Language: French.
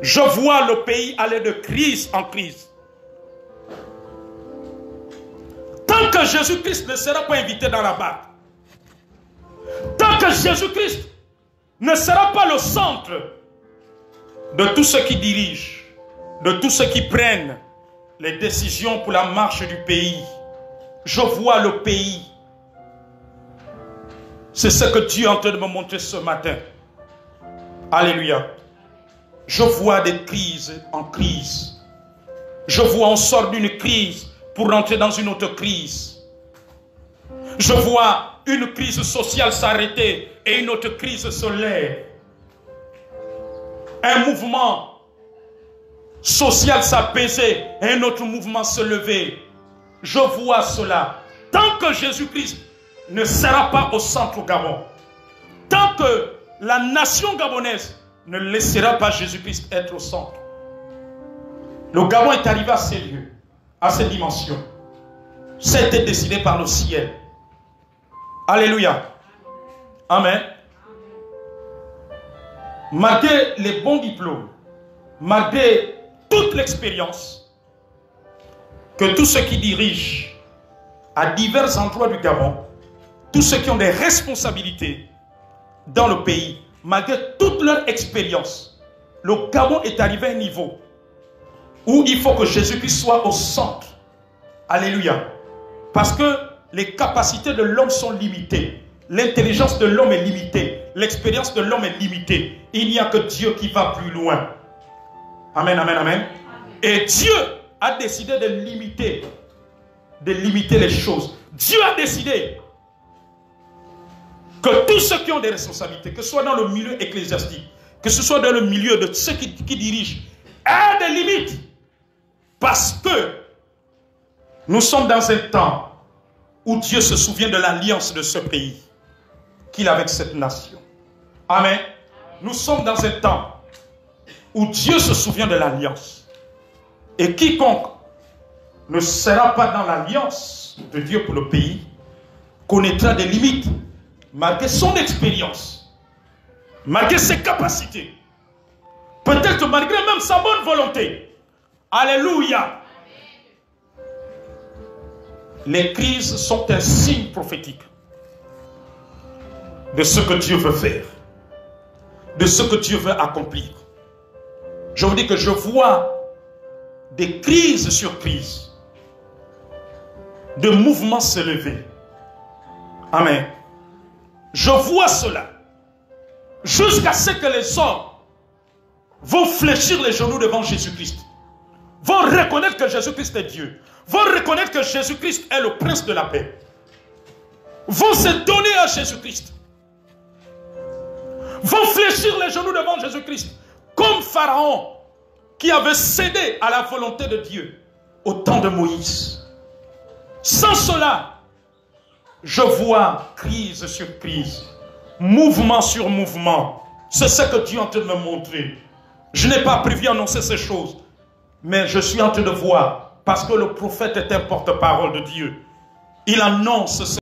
Je vois le pays aller de crise en crise. Tant que Jésus-Christ ne sera pas invité dans la barque, tant que Jésus-Christ ne sera pas le centre de tous ceux qui dirigent, de tous ceux qui prennent les décisions pour la marche du pays, je vois le pays. C'est ce que Dieu est en train de me montrer ce matin. Alléluia. Je vois des crises en crise. Je vois on sort d'une crise pour rentrer dans une autre crise. Je vois une crise sociale s'arrêter et une autre crise se lève. Un mouvement social s'apaiser et un autre mouvement se lever. Je vois cela. Tant que Jésus-Christ ne sera pas au centre au Gabon, tant que la nation gabonaise ne laissera pas Jésus-Christ être au centre, le Gabon est arrivé à ces lieux, à ces dimensions. C'était décidé par le ciel. Alléluia. Amen. Malgré les bons diplômes, malgré toute l'expérience que tous ceux qui dirigent à divers endroits du Gabon, tous ceux qui ont des responsabilités dans le pays, malgré toute leur expérience, le Gabon est arrivé à un niveau où il faut que Jésus-Christ soit au centre. Alléluia. Parce que les capacités de l'homme sont limitées. L'intelligence de l'homme est limitée. L'expérience de l'homme est limitée. Il n'y a que Dieu qui va plus loin. Amen, amen, amen. Et Dieu a décidé de limiter les choses. Dieu a décidé que tous ceux qui ont des responsabilités, que ce soit dans le milieu ecclésiastique, que ce soit dans le milieu de ceux qui dirigent, aient des limites. Parce que nous sommes dans un temps où Dieu se souvient de l'alliance de ce pays qu'il a avec cette nation. Amen. Nous sommes dans un temps où Dieu se souvient de l'alliance. Et quiconque ne sera pas dans l'alliance de Dieu pour le pays connaîtra des limites, malgré son expérience, malgré ses capacités, peut-être malgré même sa bonne volonté. Alléluia. Les crises sont un signe prophétique de ce que Dieu veut faire, de ce que Dieu veut accomplir. Je vous dis que je vois des crises sur crises, de mouvements se lever. Amen. Je vois cela jusqu'à ce que les hommes vont fléchir les genoux devant Jésus-Christ, vont reconnaître que Jésus-Christ est Dieu, vont reconnaître que Jésus-Christ est le prince de la paix, vont se donner à Jésus-Christ, vont fléchir les genoux devant Jésus-Christ, comme Pharaon qui avait cédé à la volonté de Dieu au temps de Moïse. Sans cela, je vois crise sur crise, mouvement sur mouvement. C'est ce que Dieu est en train de me montrer. Je n'ai pas prévu annoncer ces choses, mais je suis en train de voir, parce que le prophète est un porte-parole de Dieu. Il annonce ce